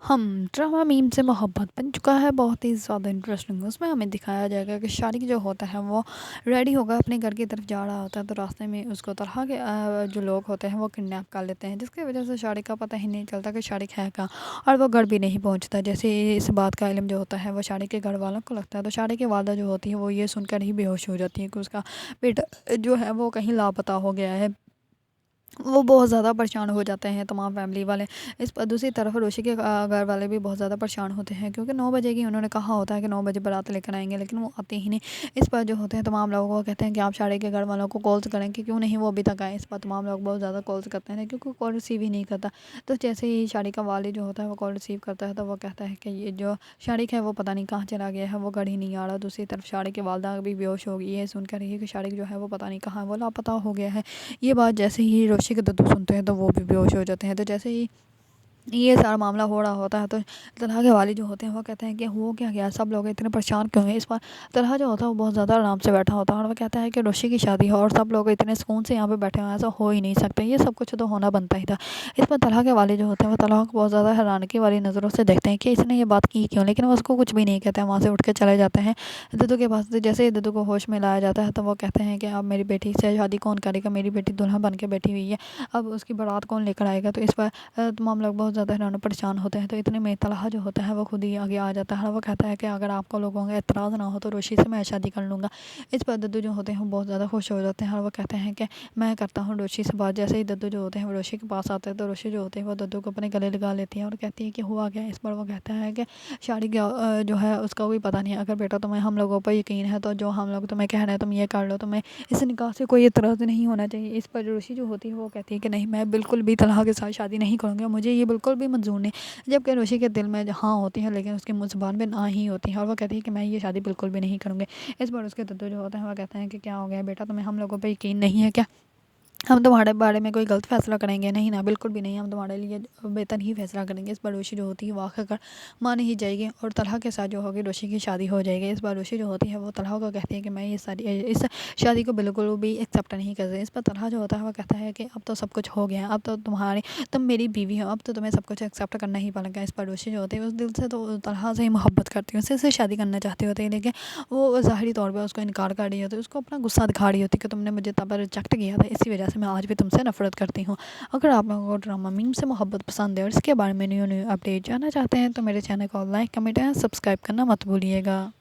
हम drama meme से मोहब्बत बन चुका है बहुत ही ज़्यादा इंटरेस्टिंग। उसमें हमें दिखाया जाएगा कि शारिक जो होता है वो रेडी होकर अपने घर की तरफ जा रहा होता है, तो रास्ते में उसको तरह के जो लोग होते हैं वो किडनैप कर लेते हैं, जिसकी वजह से शारिक का पता ही नहीं चलता कि शारिक है कहाँ, और वो घर भी नहीं पहुंचता। जैसे ही इस बात का इल्म जो होता है वो शारिक के घर वालों को लगता है, तो शारिक की वालदा जो होती है वो ये सुनकर ही बेहोश हो जाती है कि उसका बेटा जो है वो कहीं लापता हो गया है। वो बहुत ज़्यादा परेशान हो जाते हैं तमाम फैमिली वाले। इस पर दूसरी तरफ रोशी के घर वाले भी बहुत ज़्यादा परेशान होते हैं, क्योंकि 9 बजे की उन्होंने कहा होता है कि 9 बजे बारात लेकर आएंगे, लेकिन वो आते ही नहीं। इस पर जो होते हैं तमाम लोगों को कहते हैं कि आप शादी के घर वालों को कॉल्स करें कि क्यों नहीं वो अभी तक आए। इस पर तमाम लोग बहुत ज़्यादा कॉल्स करते हैं, क्योंकि कॉल रिसीव ही नहीं करता। तो जैसे ही शादी का वाली जो होता है वो कॉल रिसीव करता है, तो वो कहता है कि ये जो शारिक है वो पता नहीं कहाँ चला गया है, वो घर ही नहीं आ रहा। दूसरी तरफ शारिक की वालदा भी बेहोश हो गई है सुनकर ही कि शारिक जो है वो पता नहीं कहाँ, वो लापता हो गया है। ये बात जैसे ही रोशी के दद्दू सुनते हैं तो वो भी बेहोश हो जाते हैं। तो जैसे ही ये सारा मामला हो रहा होता है, तो तनहा के वालिद जो होते हैं वो कहते हैं कि हो क्या गया, सब लोग इतने परेशान क्यों हैं। इस पर तनहा जो होता है वो बहुत ज़्यादा आराम से बैठा होता है, और वो कहता है कि रोशी की शादी है और सब लोग इतने सुकून से यहाँ पे बैठे हुए हैं, ऐसा हो ही नहीं सकता, ये सब कुछ तो होना बनता ही था। इस पर तनहा के वालिद जो होते हैं वो तनहा को बहुत ज़्यादा हैरानगी वाली नज़रों से देखते हैं कि इसने ये बात की क्यों, लेकिन वो उसको कुछ भी नहीं कहते हैं, वहाँ से उठ के चले जाते हैं दद्दू के पास। तो जैसे ही दद्दू को होश में लाया जाता है तो वो कहते हैं कि अब मेरी बेटी से शादी कौन करेगा, मेरी बेटी दुल्हन बन के बैठी हुई है, अब उसकी बारात कौन लेकर आएगा। तो इस पर तमाम लोग बहुत ज़्यादा हैरान और परेशान होते हैं। तो इतने में तलहा जो होता है वो खुद ही आगे आ जाता है, वो कहता है कि अगर आपको लोगों का एतराज़ ना हो तो रोशी से मैं शादी कर लूँगा। इस पर दद्दू जो होते हैं वो बहुत ज़्यादा खुश हो जाते हैं, और वो कहते हैं कि मैं करता हूँ रोशी से बात। जैसे ही दद्दू जो होते हैं वो रोशी के पास आते हैं, तो रोशी जो होते हैं वो दद्दू को अपने गले लगा लेती है और कहती है कि हुआ क्या। इस पर वो कहता है कि शादी जो है उसका कोई पता नहीं है, अगर बेटा तुम्हें हम लोगों पर यकीन है तो जो हम लोग तुम्हें कह रहे हैं तुम ये कर लो, तुम्हें इस निकाह से कोई एतराज़ नहीं होना चाहिए। इस पर रोशी जो होती है वो कहती है कि नहीं, मैं बिल्कुल भी तलहा के साथ शादी नहीं करूँगी, मुझे ये बिल्कुल भी मंजूर नहीं। जबकि रोशी के दिल में हाँ होती है, लेकिन उसकी मुँह ज़ुबान पे ना ही होती है, और वो कहती है कि मैं ये शादी बिल्कुल भी नहीं करूँगी। इस पर उसके दद्दू जो होते हैं वो कहते हैं कि क्या हो गया बेटा, तुम्हें हम लोगों पे यकीन नहीं है क्या, हम तुम्हारे बारे में कोई गलत फ़ैसला करेंगे? नहीं ना, बिल्कुल भी नहीं, हम तुम्हारे लिए बेहतर ही फ़ैसला करेंगे। इस बार रोशी जो होती है वो आखिरकार मान ही जाएगी, और तलहा के साथ जो होगी रोशी की शादी हो जाएगी। इस बार रोशी जो होती है वो तलहा को कहती है कि मैं इस शादी को बिल्कुल भी एक्सेप्ट नहीं कर रही। इस पर तलहा जो होता है वो कहता है कि अब तो सब कुछ हो गया है, अब तो तुम मेरी बीवी हो, अब तो तुम्हें सब कुछ एक्सेप्ट करना ही पड़ेगा। इस पर रोशी जो होती है उस दिल से तो तलहा से ही मोहब्बत करती है, उससे शादी करना चाहती होती है, लेकिन वो ज़ाहिरी तौर पे उसको इनकार कर रही होती है, उसको अपना गुस्सा दिखा रही होती है कि तुमने मुझे तब रिजेक्ट किया था, इसी वजह से मैं आज भी तुमसे नफ़रत करती हूँ। अगर आप लोगों को ड्रामा मीम से मोहब्बत पसंद है और इसके बारे में न्यू न्यू अपडेट जानना चाहते हैं तो मेरे चैनल को लाइक, कमेंट एंड सब्सक्राइब करना मत भूलिएगा।